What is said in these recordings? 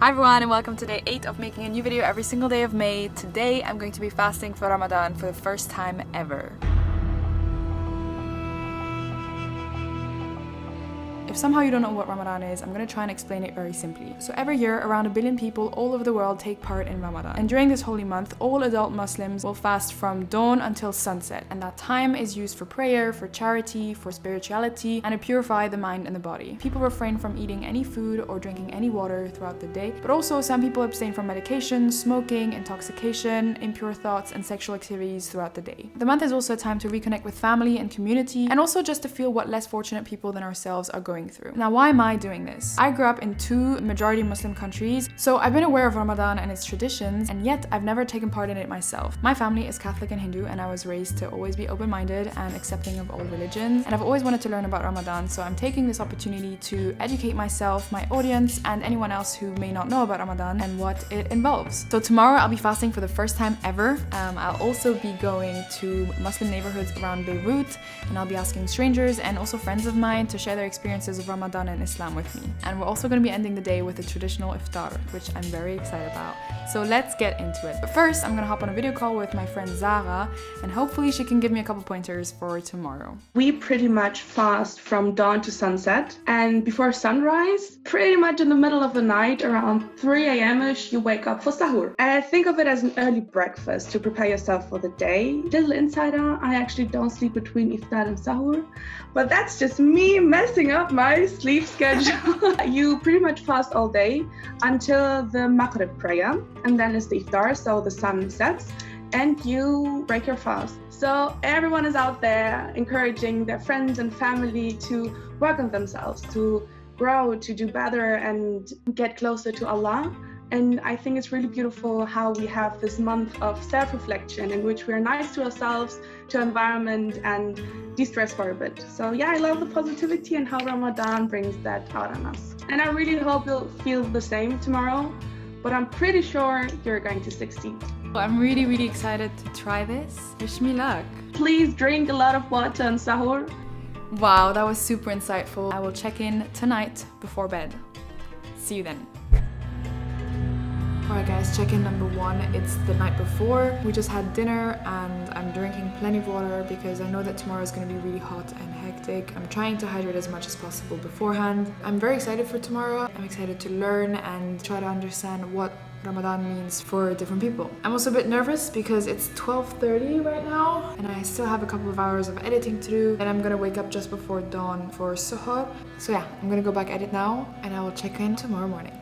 Hi everyone and welcome to day 8 of making a new video every single day of May. Today I'm going to be fasting for Ramadan for the first time ever. If somehow you don't know what Ramadan is, I'm going to try and explain it very simply. So every year, around 1 billion people all over the world take part in Ramadan. And during this holy month, all adult Muslims will fast from dawn until sunset. And that time is used for prayer, for charity, for spirituality, and to purify the mind and the body. People refrain from eating any food or drinking any water throughout the day. But also some people abstain from medication, smoking, intoxication, impure thoughts, and sexual activities throughout the day. The month is also a time to reconnect with family and community, and also just to feel what less fortunate people than ourselves are going through. Now, why am I doing this? I grew up in 2 majority Muslim countries, so I've been aware of Ramadan and its traditions, and yet I've never taken part in it myself. My family is Catholic and Hindu, and I was raised to always be open-minded and accepting of all religions, and I've always wanted to learn about Ramadan, so I'm taking this opportunity to educate myself, my audience, and anyone else who may not know about Ramadan and what it involves. So tomorrow I'll be fasting for the first time ever. I'll also be going to Muslim neighborhoods around Beirut, and I'll be asking strangers and also friends of mine to share their experiences of Ramadan and Islam with me. And we're also going to be ending the day with a traditional iftar, which I'm very excited about. So let's get into it. But first, I'm going to hop on a video call with my friend Zara, and hopefully she can give me a couple pointers for tomorrow. We pretty much fast from dawn to sunset, and before sunrise, pretty much in the middle of the night, around 3 a.m.ish, you wake up for sahur. And I think of it as an early breakfast to prepare yourself for the day. Little insider, I actually don't sleep between iftar and sahur, but that's just me messing up my sleep schedule. You pretty much fast all day until the Maghrib prayer, and then it's the iftar, so the sun sets, and you break your fast. So everyone is out there encouraging their friends and family to work on themselves, to grow, to do better and get closer to Allah. And I think it's really beautiful how we have this month of self-reflection in which we're nice to ourselves, to environment, and de-stress for a bit. So yeah, I love the positivity and how Ramadan brings that out on us. And I really hope you'll feel the same tomorrow, but I'm pretty sure you're going to succeed. I'm really excited to try this. Wish me luck. Please drink a lot of water and sahur. Wow, that was super insightful. I will check in tonight before bed. See you then. Alright guys, check-in number 1. It's the night before. We just had dinner and I'm drinking plenty of water because I know that tomorrow is going to be really hot and hectic. I'm trying to hydrate as much as possible beforehand. I'm very excited for tomorrow. I'm excited to learn and try to understand what Ramadan means for different people. I'm also a bit nervous because it's 12:30 right now and I still have a couple of hours of editing to do, and I'm gonna wake up just before dawn for suhoor. So yeah, I'm gonna go back edit now and I will check in tomorrow morning.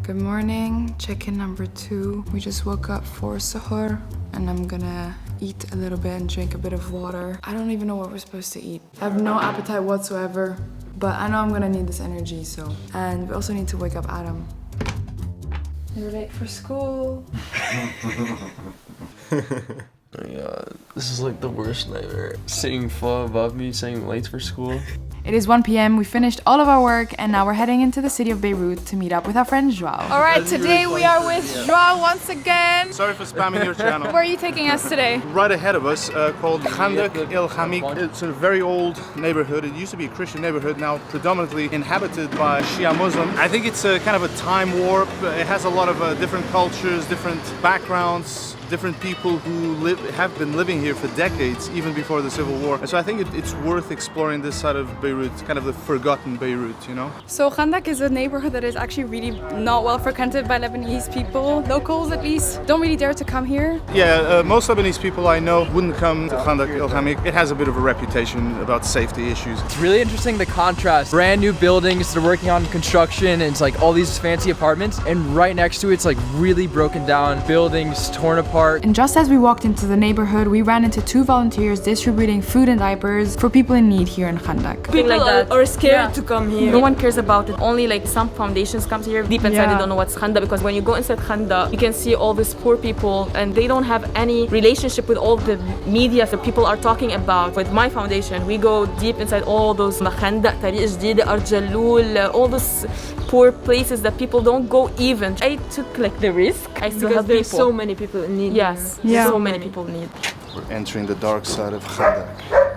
Good morning, check-in number 2. We just woke up for suhoor and I'm gonna eat a little bit and drink a bit of water. I don't even know what we're supposed to eat. I have no appetite whatsoever, but I know I'm gonna need this energy, so. And we also need to wake up Adam. You're late for school. Yeah, this is like the worst nightmare. Seeing Flo above me saying late for school. It is 1 p.m. We finished all of our work and now we're heading into the city of Beirut to meet up with our friend Joao. Alright, today we are with Joao once again. Sorry for spamming your channel. Where are you taking us today? Right ahead of us, called Khandak El Hamik. It's a very old neighborhood. It used to be a Christian neighborhood, now predominantly inhabited by Shia Muslims. I think it's a kind of a time warp. It has a lot of different cultures, different backgrounds, different people who have been living here for decades, even before the Civil War. And so I think it's worth exploring this side of Beirut, kind of the forgotten Beirut, you know? So Khandak is a neighborhood that is actually really not well frequented by Lebanese people. Locals, at least, don't really dare to come here. Yeah, most Lebanese people I know wouldn't come to Khandak El Hamik. It has a bit of a reputation about safety issues. It's really interesting, the contrast. Brand new buildings, they're working on construction, and it's like all these fancy apartments, and right next to it's like really broken down buildings, torn apart. And just as we walked into the neighborhood, we ran into 2 volunteers distributing food and diapers for people in need here in Khandak. People like that are scared to come here. No one cares about it. Only like some foundations come here. Deep inside they don't know what's Khandak, because when you go inside Khandak, you can see all these poor people and they don't have any relationship with all the media that people are talking about. With my foundation, we go deep inside all those Khandak, Tariq Jdid, Arjalul, all those poor places that people don't go even. I took like the risk. I still have there's people. so many people in need. Yes, so many people in need. We're entering the dark side of Khandak.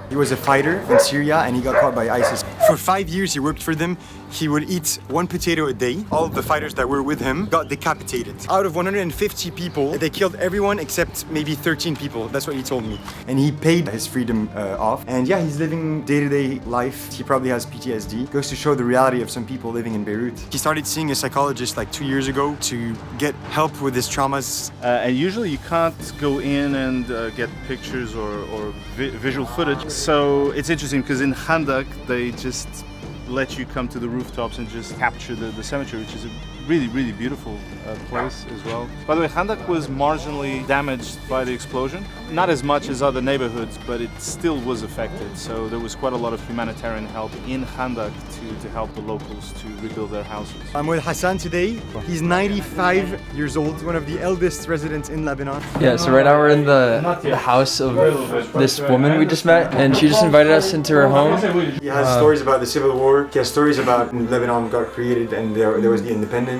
He was a fighter in Syria and he got caught by ISIS. For 5 years he worked for them. He would eat 1 potato a day. All of the fighters that were with him got decapitated. Out of 150 people, they killed everyone except maybe 13 people. That's what he told me. And he paid his freedom off. And yeah, he's living day-to-day life. He probably has PTSD. Goes to show the reality of some people living in Beirut. He started seeing a psychologist like 2 years ago to get help with his traumas. And usually you can't go in and get pictures or visual footage. So it's interesting because in Khandak they just let you come to the rooftops and just capture the cemetery, which is a really, really beautiful place as well. By the way, Khandak was marginally damaged by the explosion. Not as much as other neighborhoods, but it still was affected. So there was quite a lot of humanitarian help in Khandak to help the locals to rebuild their houses. I'm with Hassan today. He's 95 years old, one of the eldest residents in Lebanon. Yeah, so right now we're in the house of this woman we just met, and she just invited us into her home. He has stories about the Civil War. He has stories about when Lebanon got created and there was the independence.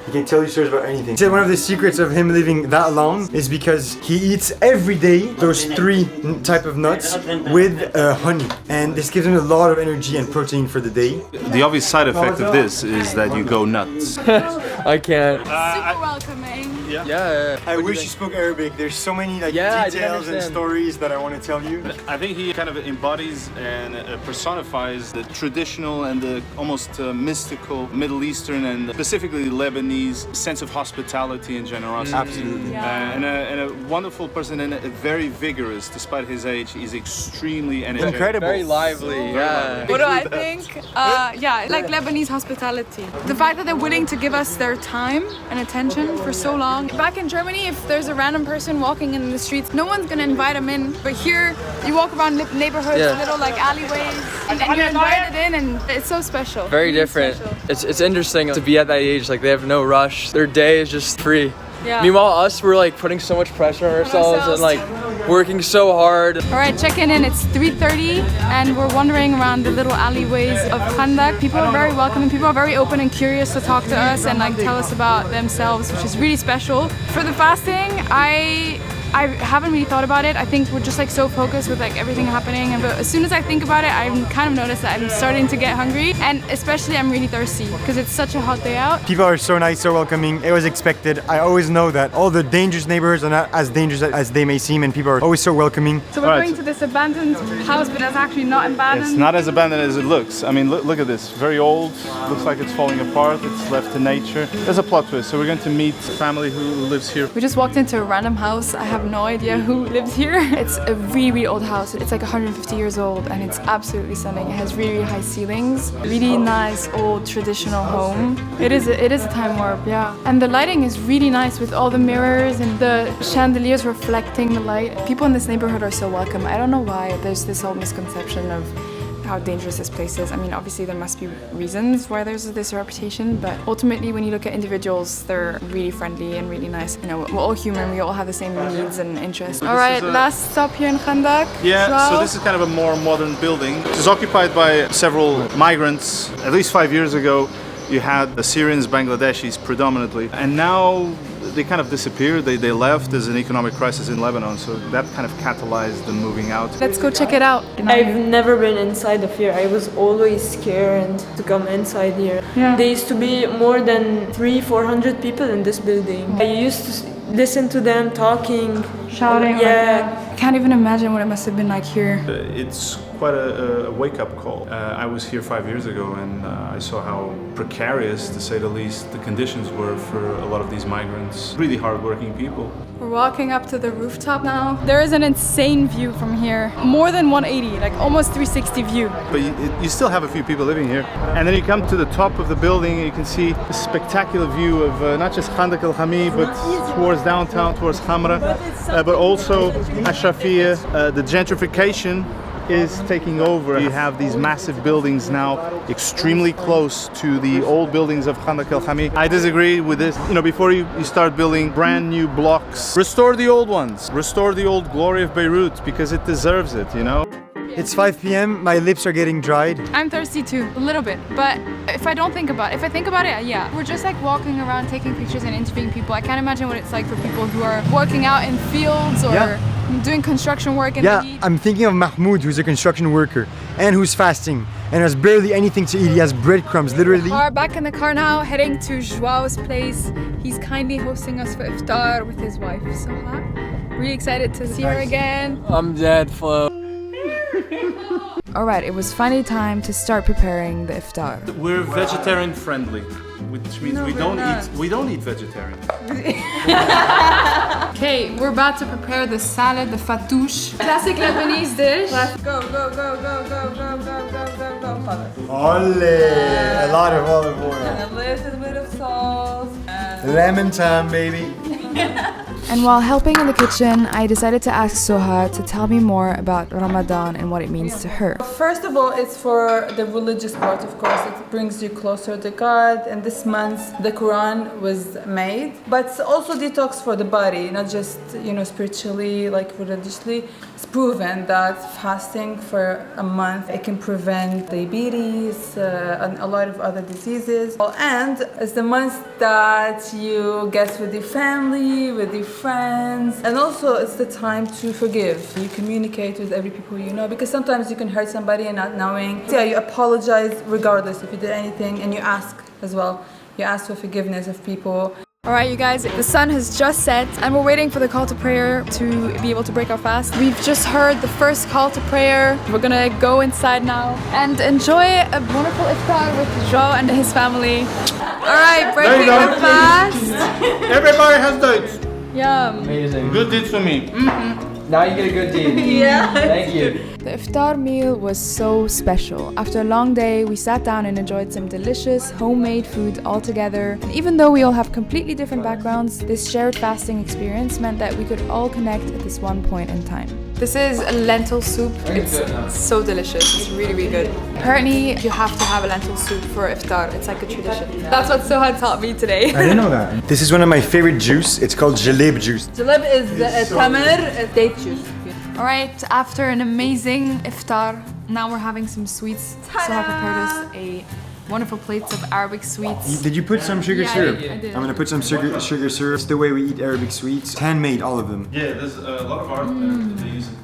He can tell you stories about anything. He said one of the secrets of him living that long is because he eats every day those 3 type of nuts with honey. And this gives him a lot of energy and protein for the day. The obvious side effect of this is that you go nuts. I can't. Super welcoming. Yeah. I wish you spoke Arabic. There's so many like Yeah, I didn't details and understand. stories that I want to tell you. I think he kind of embodies and personifies the traditional and the almost mystical Middle Eastern and specifically Lebanese sense of hospitality and generosity. Absolutely. And a wonderful person and very vigorous despite his age. He's extremely energetic. Incredible. Very lively. Yeah. What do I think? Yeah, like Lebanese hospitality. The fact that they're willing to give us their time and attention for so long. Back in Germany, if there's a random person walking in the streets, no one's gonna invite them in. But here, you walk around neighborhoods, little like alleyways, and you're invited in, and it's so special. Very Really different. special. It's interesting to be at that age. Like they have no rush. Their day is just free. Yeah. Meanwhile, us, we're like putting so much pressure on ourselves and like working so hard. All right, checking in. It's 3:30, and we're wandering around the little alleyways of Khandak. People are very welcoming. People are very open and curious to talk to us and like tell us about themselves, which is really special. For the fasting, I haven't really thought about it. I think we're just like so focused with like everything happening, and but as soon as I think about it, I kind of notice that I'm starting to get hungry, and especially I'm really thirsty because it's such a hot day out. People are so nice, so welcoming. It was expected. I always know that all the dangerous neighborhoods are not as dangerous as they may seem, and people are always so welcoming. So we're going to this abandoned house, but it's actually not abandoned. It's not as abandoned as it looks. I mean, look at this. Very old. Looks like it's falling apart. It's left to nature. There's a plot twist. So we're going to meet a family who lives here. We just walked into a random house. I have no idea who lives here. It's a really, really old house. It's like 150 years old, and it's absolutely stunning. It has really, really high ceilings. Really nice old traditional home. It is a time warp, yeah. And the lighting is really nice with all the mirrors and the chandeliers reflecting the light. People in this neighborhood are so welcome. I don't know why there's this whole misconception of how dangerous this place is. I mean, obviously there must be reasons why there's this reputation, but ultimately when you look at individuals, they're really friendly and really nice. You know, we're all human, we all have the same needs and interests. All right, last stop here in Khandak. Yeah, so this is kind of a more modern building. It was occupied by several migrants. At least 5 years ago, you had the Syrians, Bangladeshis predominantly, and now they kind of disappeared. They left. There's an economic crisis in Lebanon, so that kind of catalyzed them moving out. Let's go check it out. I've never been inside of here. I was always scared to come inside here. Yeah. There used to be more than 300-400 people in this building. I used to listen to them talking, Shouting. Yeah. I can't even imagine what it must have been like here. It's quite a wake-up call. I was here 5 years ago, and I saw how precarious, to say the least, the conditions were for a lot of these migrants. Really hard-working people. We're walking up to the rooftop now. There is an insane view from here. More than 180, like almost 360 view. But you still have a few people living here. And then you come to the top of the building and you can see a spectacular view of not just Khandak al-Hami, but towards downtown, towards Hamra, but also Ashrafiyah. The gentrification is taking over. You have these massive buildings now extremely close to the old buildings of Khandak al-Hami. I disagree with this. You know, before you start building brand new blocks, restore the old ones. Restore the old glory of Beirut because it deserves it, you know? It's 5 p.m. My lips are getting dried. I'm thirsty too, a little bit. But if I think about it, yeah. We're just like walking around taking pictures and interviewing people. I can't imagine what it's like for people who are working out in fields or doing construction work in the heat. I'm thinking of Mahmoud, who's a construction worker and who's fasting. and there's barely anything to eat. He has breadcrumbs, literally. We're back in the car now, heading to Joao's place. He's kindly hosting us for iftar with his wife, Soha. Really excited to see her again. I'm dead, Flo. Alright, it was finally time to start preparing the iftar. We're vegetarian friendly, which means we don't eat vegetarian. Okay, we're about to prepare the salad, the fattoush. Classic Lebanese dish. Go, go, go, go, go, go, go, go, go, go, father. Ole! A lot of olive oil. And a little bit of salt. Lemon time, baby. And while helping in the kitchen, I decided to ask Soha to tell me more about Ramadan and what it means to her. First of all, it's for the religious part, of course. It brings you closer to God. And this month, the Quran was made. But it's also detox for the body, not just, spiritually, like religiously. It's proven that fasting for a month, it can prevent diabetes and a lot of other diseases. And it's the month that you get with your family, with your friends, and also it's the time to forgive. You communicate with every people you know, because sometimes you can hurt somebody and not knowing. Yeah, you apologize regardless if you did anything, and you ask as well. You ask for forgiveness of people. Alright you guys, the sun has just set and we're waiting for the call to prayer to be able to break our fast. We've just heard the first call to prayer. We're gonna go inside now and enjoy a wonderful iftar with Joao and his family. Alright, breaking our fast. Everybody has dates. Yum. Amazing. Good deeds for me. Now you get a good deed. Yeah. Thank you. The iftar meal was so special. After a long day, we sat down and enjoyed some delicious homemade food all together. And even though we all have completely different backgrounds, this shared fasting experience meant that we could all connect at this one point in time. This is a lentil soup. It's so delicious. It's really, really good. Apparently, you have to have a lentil soup for iftar. It's like a tradition. That's what Soha taught me today. I didn't know that. This is one of my favorite juice. It's called jaleb juice. Jaleb is tamar, date juice. Alright, after an amazing iftar, now we're having some sweets. Soha prepared us a wonderful plates of Arabic sweets. Did you put some sugar syrup? I did. I'm gonna put some sugar syrup. It's the way we eat Arabic sweets. Handmade, all of them. Yeah, there's a lot of art they use it.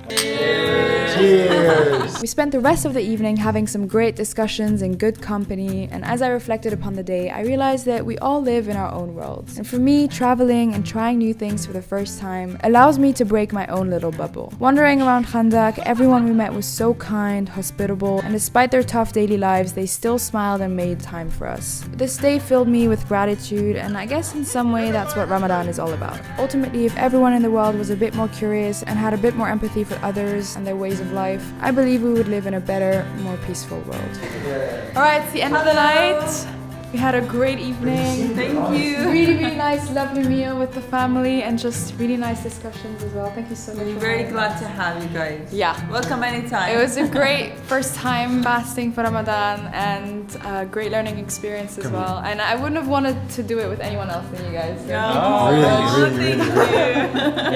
Cheers! We spent the rest of the evening having some great discussions in good company, and as I reflected upon the day, I realized that we all live in our own worlds. And for me, traveling and trying new things for the first time allows me to break my own little bubble. Wandering around Khandak, everyone we met was so kind, hospitable, and despite their tough daily lives, they still smiled and made time for us. This day filled me with gratitude, and I guess in some way that's what Ramadan is all about. Ultimately, if everyone in the world was a bit more curious and had a bit more empathy for others and their ways of life, I believe we would live in a better, more peaceful world. Alright, it's the end of the night. We had a great evening. Thank you. Really, really nice, lovely meal with the family and just really nice discussions as well. Thank you so much. We're very glad to have you guys. Yeah. Welcome anytime. It was a great first time fasting for Ramadan and a great learning experience as well. And I wouldn't have wanted to do it with anyone else than you guys. Really.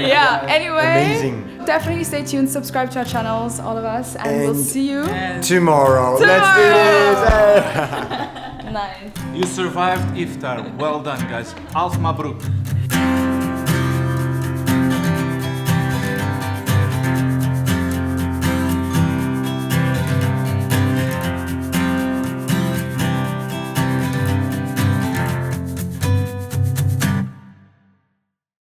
Yeah, anyway. Amazing. Definitely stay tuned, subscribe to our channels, all of us, and we'll see you Tomorrow. Let's do this! Nice. You survived iftar. Well done, guys. Alf Mabruk.